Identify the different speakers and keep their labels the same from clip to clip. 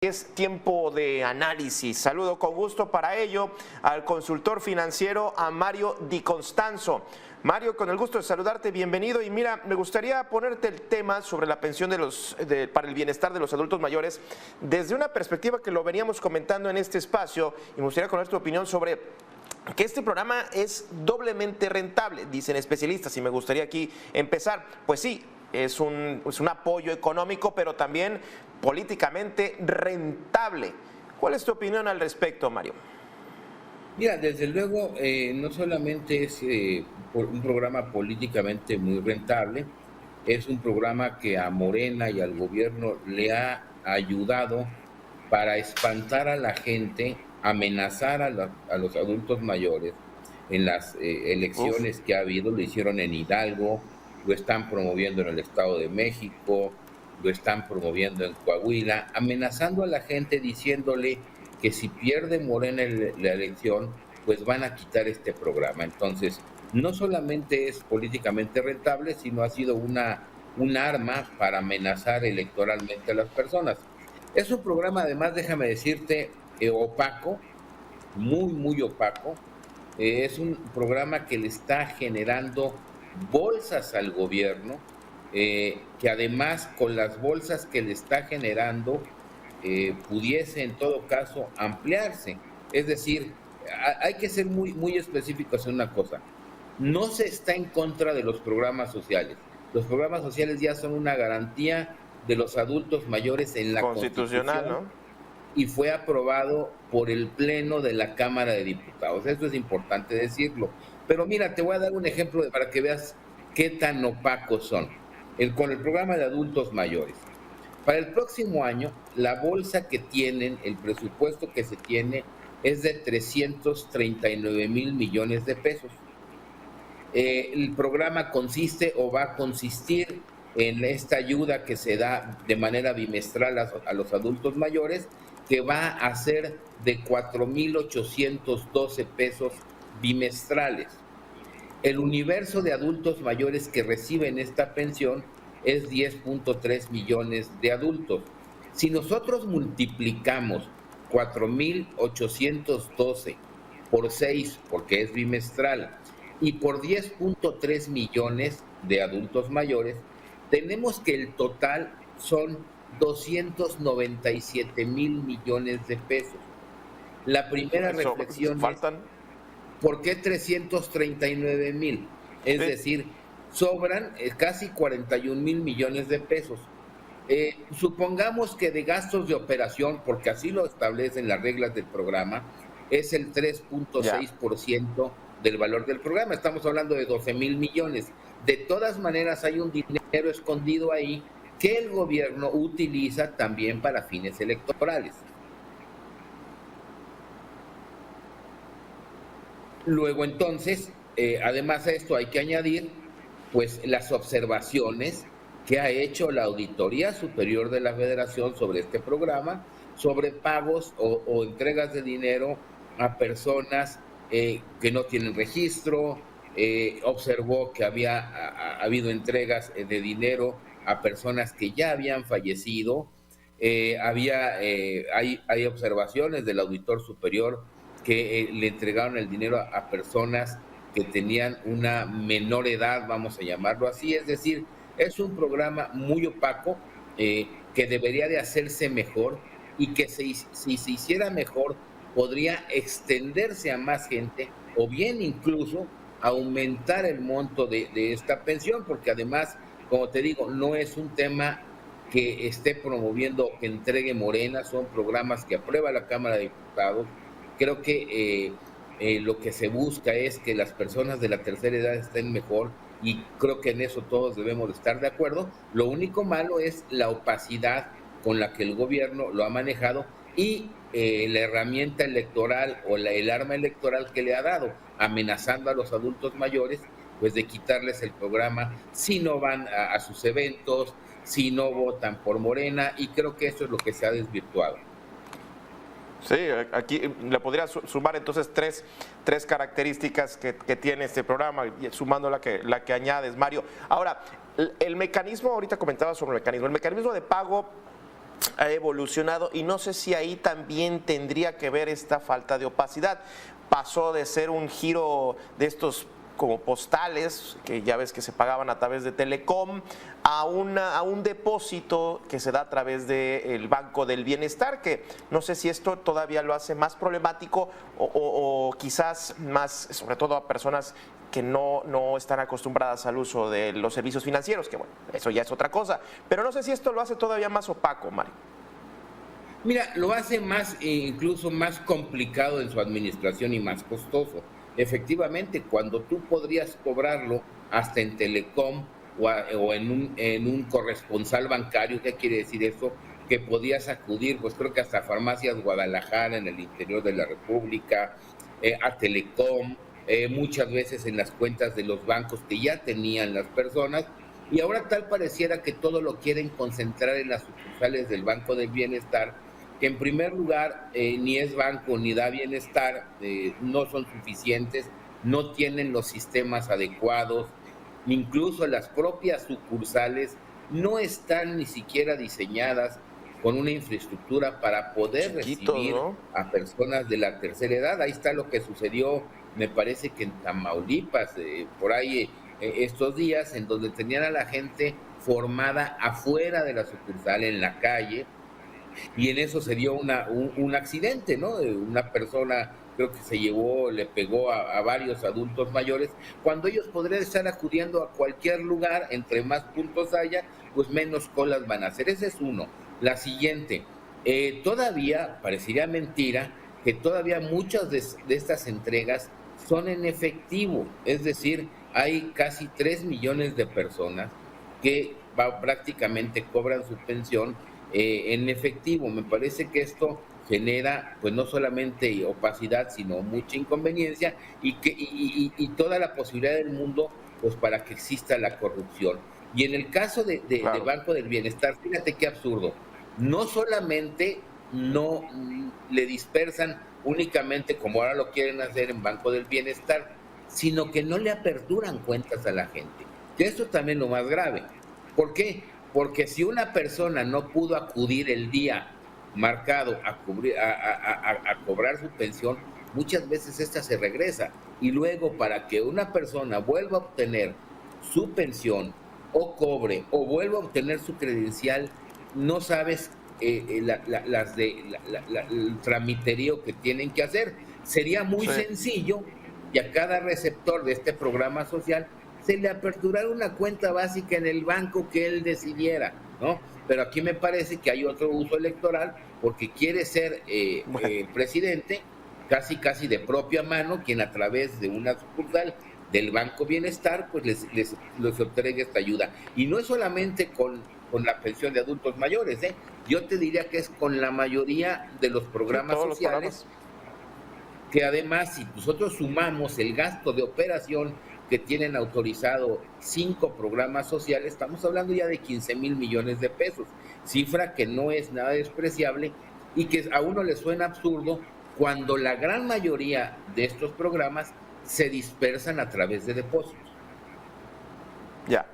Speaker 1: Es tiempo de análisis. Saludo con gusto para ello al consultor financiero, a Mario Di Constanzo. Mario, con el gusto de saludarte, bienvenido. Y mira, me gustaría ponerte el tema sobre la pensión para el bienestar de los adultos mayores desde una perspectiva que lo veníamos comentando en este espacio, y me gustaría conocer tu opinión sobre que este programa es doblemente rentable, dicen especialistas, y me gustaría aquí empezar. Pues sí, es un apoyo económico, pero también políticamente rentable. ¿Cuál es tu opinión al respecto, Mario?
Speaker 2: Mira, desde luego, no solamente es un programa políticamente muy rentable, es un programa que a Morena y al gobierno le ha ayudado para espantar a la gente, amenazar a los adultos mayores. En las
Speaker 1: Uf.
Speaker 2: elecciones que ha habido, lo hicieron en Hidalgo, lo están promoviendo en el Estado de México, lo están promoviendo en Coahuila, amenazando a la gente diciéndole que si pierde Morena la elección, pues van a quitar este programa. Entonces, no solamente es políticamente rentable, sino ha sido un arma para amenazar electoralmente a las personas. Es un programa, además, déjame decirte, opaco, muy opaco. Es un programa que le está generando bolsas al gobierno, que además con las bolsas que le está generando pudiese en todo caso ampliarse. Es decir, hay que ser muy específicos en una cosa. No se está en contra de los programas sociales. Los programas sociales ya son una garantía de los adultos mayores en la
Speaker 1: Constitucional,
Speaker 2: Constitución
Speaker 1: ¿no?
Speaker 2: y fue aprobado por el Pleno de la Cámara de Diputados. Esto es importante decirlo. Pero mira, te voy a dar un ejemplo para que veas qué tan opacos son. Con el programa de adultos mayores. Para el próximo año, la bolsa que tienen, el presupuesto que se tiene, es de 339 millones de pesos. El programa consiste o va a consistir en esta ayuda que se da de manera bimestral a los adultos mayores, que va a ser de 4,812 pesos bimestrales. El universo de adultos mayores que reciben esta pensión es 10.3 millones de adultos. Si nosotros multiplicamos 4,812 por 6, porque es bimestral, y por 10.3 millones de adultos mayores, tenemos que el total son 297 mil millones de pesos. La primera
Speaker 1: Eso,
Speaker 2: reflexión es,
Speaker 1: faltan.
Speaker 2: ¿por qué 339 mil? Es
Speaker 1: Sí.
Speaker 2: decir, sobran casi 41 mil millones de pesos. Supongamos que de gastos de operación, porque así lo establecen las reglas del programa, es el
Speaker 1: Ya.
Speaker 2: 3.6% del valor del programa. Estamos hablando de 12 mil millones. De todas maneras, hay un dinero escondido ahí que el gobierno utiliza también para fines electorales. Luego, entonces, además a esto hay que añadir, pues, las observaciones que ha hecho la Auditoría Superior de la Federación sobre este programa, sobre pagos o entregas de dinero a personas que no tienen registro. Observó que ha habido entregas de dinero a personas que ya habían fallecido. Hay observaciones del auditor superior que le entregaron el dinero a personas que tenían una menor edad, vamos a llamarlo así. Es decir, es un programa muy opaco, que debería de hacerse mejor, y que si se hiciera mejor podría extenderse a más gente, o bien incluso aumentar el monto de esta pensión, porque además, como te digo, no es un tema que esté promoviendo o que entregue Morena, son programas que aprueba la Cámara de Diputados. Creo que lo que se busca es que las personas de la tercera edad estén mejor, y creo que en eso todos debemos estar de acuerdo. Lo único malo es la opacidad con la que el gobierno lo ha manejado, y la herramienta electoral o el arma electoral que le ha dado, amenazando a los adultos mayores, pues de quitarles el programa si no van a sus eventos, si no votan por Morena, y creo que eso es lo que se ha desvirtuado.
Speaker 1: Sí, aquí le podría sumar entonces tres características que tiene este programa, sumando la que añades, Mario. Ahora, el mecanismo, ahorita comentaba sobre el mecanismo de pago ha evolucionado y no sé si ahí también tendría que ver esta falta de opacidad. Pasó de ser un giro de estos como postales, que ya ves que se pagaban a través de Telecom, a un depósito que se da a través del Banco del Bienestar, que no sé si esto todavía lo hace más problemático o quizás más, sobre todo a personas que no están acostumbradas al uso de los servicios financieros, que bueno, eso ya es otra cosa, pero no sé si esto lo hace todavía más opaco, Mario.
Speaker 2: Mira, lo hace más, incluso más complicado en su administración y más costoso. Efectivamente, cuando tú podrías cobrarlo hasta en Telecom o en un corresponsal bancario, ¿qué quiere decir eso? Que podías acudir, pues creo que hasta Farmacias Guadalajara en el interior de la República, a Telecom, muchas veces en las cuentas de los bancos que ya tenían las personas, y ahora tal pareciera que todo lo quieren concentrar en las sucursales del Banco del Bienestar, que en primer lugar ni es banco ni da bienestar, no son suficientes, no tienen los sistemas adecuados, incluso las propias sucursales no están ni siquiera diseñadas con una infraestructura para poder recibir, ¿no?, a personas de la tercera edad. Ahí está lo que sucedió, me parece que en Tamaulipas, por ahí estos días, en donde tenían a la gente formada afuera de la sucursal, en la calle, y en eso se dio un accidente, ¿no? Una persona creo que se llevó, le pegó a varios adultos mayores, cuando ellos podrían estar acudiendo a cualquier lugar, entre más puntos haya, pues menos colas van a hacer. Ese es uno. La siguiente, todavía, parecería mentira, que todavía muchas de estas entregas son en efectivo, es decir, hay casi 3 millones de personas que prácticamente cobran su pensión en efectivo. Me parece que esto genera pues no solamente opacidad, sino mucha inconveniencia y toda la posibilidad del mundo pues para que exista la corrupción. Y en el caso de Banco del Bienestar, fíjate qué absurdo, no solamente no le dispersan únicamente como ahora lo quieren hacer en Banco del Bienestar, sino que no le aperturan cuentas a la gente. Que esto es también lo más grave. ¿Por qué? Porque si una persona no pudo acudir el día marcado a cobrar su pensión, muchas veces esta se regresa. Y luego, para que una persona vuelva a obtener su pensión o cobre o vuelva a obtener su credencial, no sabes el tramiterío que tienen que hacer. Sería muy sencillo y a cada receptor de este programa social se le aperturara una cuenta básica en el banco que él decidiera, ¿no? Pero aquí me parece que hay otro uso electoral porque quiere ser presidente casi de propia mano, quien a través de una sucursal del Banco Bienestar pues les entregue esta ayuda. Y no es solamente con la pensión de adultos mayores, yo te diría que es con la mayoría de los programas sociales, que además si nosotros sumamos el gasto de operación que tienen autorizado 5 programas sociales, estamos hablando ya de 15,000 millones de pesos, cifra que no es nada despreciable y que a uno le suena absurdo cuando la gran mayoría de estos programas se dispersan a través de depósitos.
Speaker 1: Ya.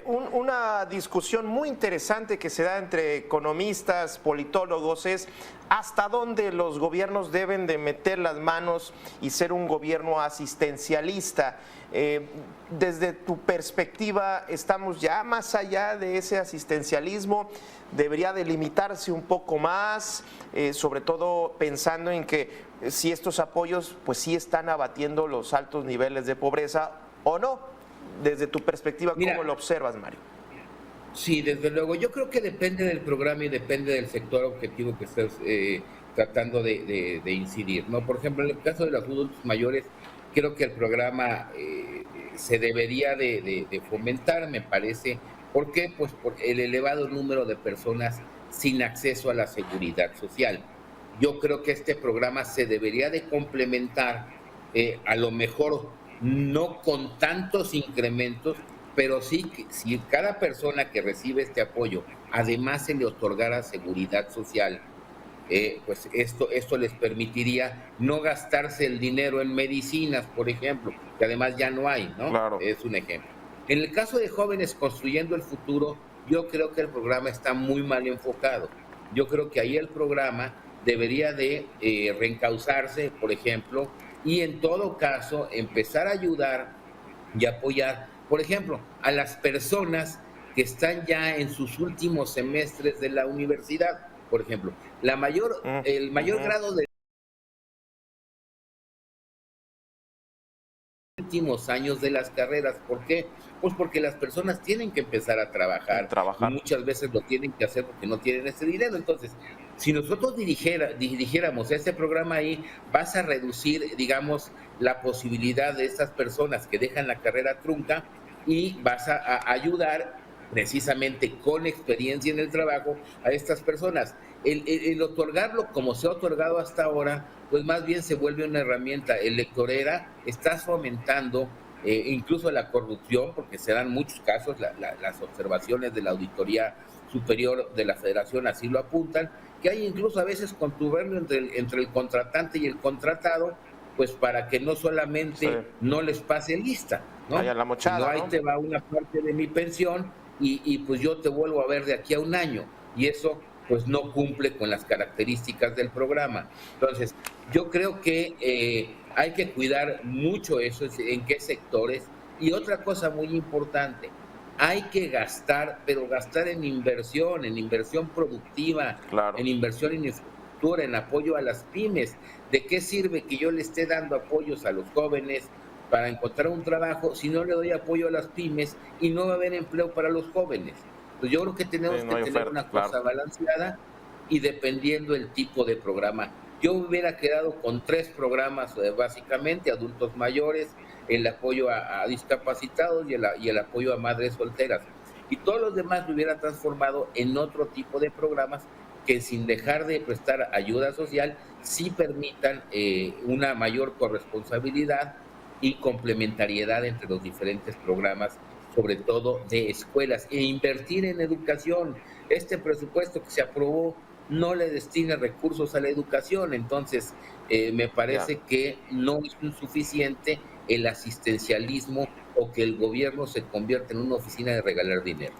Speaker 1: Una discusión muy interesante que se da entre economistas, politólogos, es hasta dónde los gobiernos deben de meter las manos y ser un gobierno asistencialista. Desde tu perspectiva, ¿estamos ya más allá de ese asistencialismo? ¿Debería delimitarse un poco más? Sobre todo pensando en que si estos apoyos pues sí están abatiendo los altos niveles de pobreza o no. Desde tu perspectiva, ¿cómo lo observas, Mario?
Speaker 2: Sí, desde luego. Yo creo que depende del programa y depende del sector objetivo que estés tratando de incidir, ¿no? Por ejemplo, en el caso de los adultos mayores, creo que el programa se debería de fomentar, me parece. ¿Por qué? Pues por el elevado número de personas sin acceso a la seguridad social. Yo creo que este programa se debería de complementar, a lo mejor no con tantos incrementos, pero sí que si cada persona que recibe este apoyo además se le otorgara seguridad social, pues esto les permitiría no gastarse el dinero en medicinas, por ejemplo, que además ya no hay, ¿no?
Speaker 1: Claro.
Speaker 2: Es un ejemplo. En el caso de Jóvenes Construyendo el Futuro, yo creo que el programa está muy mal enfocado. Yo creo que ahí el programa debería de reencauzarse, por ejemplo, y en todo caso empezar a ayudar y apoyar, por ejemplo, a las personas que están ya en sus últimos semestres de la universidad, por ejemplo. El mayor grado de últimos años de las carreras. ¿Por qué? Pues porque las personas tienen que empezar a trabajar y muchas veces lo tienen que hacer porque no tienen ese dinero. Entonces, si nosotros dirigiéramos ese programa ahí, vas a reducir, digamos, la posibilidad de estas personas que dejan la carrera trunca y vas a ayudar precisamente con experiencia en el trabajo a estas personas. El otorgarlo como se ha otorgado hasta ahora, pues más bien se vuelve una herramienta electorera, estás fomentando incluso la corrupción, porque se dan muchos casos, las observaciones de la Auditoría Superior de la Federación así lo apuntan, que hay incluso a veces contubernio entre el contratante y el contratado, pues para que no solamente no les pase lista, ¿no?
Speaker 1: La mochada,
Speaker 2: sino ahí te va una parte de mi pensión y pues yo te vuelvo a ver de aquí a un año, y eso pues no cumple con las características del programa. Entonces, yo creo que hay que cuidar mucho eso, en qué sectores. Y otra cosa muy importante, hay que gastar, pero gastar en inversión productiva, en inversión en infraestructura, en apoyo a las pymes. ¿De qué sirve que yo le esté dando apoyos a los jóvenes para encontrar un trabajo si no le doy apoyo a las pymes y no va a haber empleo para los jóvenes? Pues yo creo que tenemos que tener una cosa balanceada y dependiendo el tipo de programa. Yo hubiera quedado con 3 programas básicamente: adultos mayores, el apoyo a discapacitados y el apoyo a madres solteras. Y todos los demás lo hubiera transformado en otro tipo de programas que, sin dejar de prestar ayuda social, sí permitan una mayor corresponsabilidad y complementariedad entre los diferentes programas, sobre todo de escuelas, e invertir en educación. Este presupuesto que se aprobó no le destina recursos a la educación, entonces me parece que no es suficiente el asistencialismo o que el gobierno se convierta en una oficina de regalar dinero.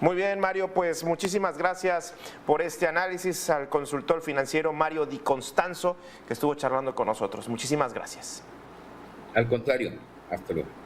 Speaker 1: Muy bien, Mario, pues muchísimas gracias por este análisis al consultor financiero Mario Di Constanzo, que estuvo charlando con nosotros. Muchísimas gracias.
Speaker 2: Al contrario, hasta luego.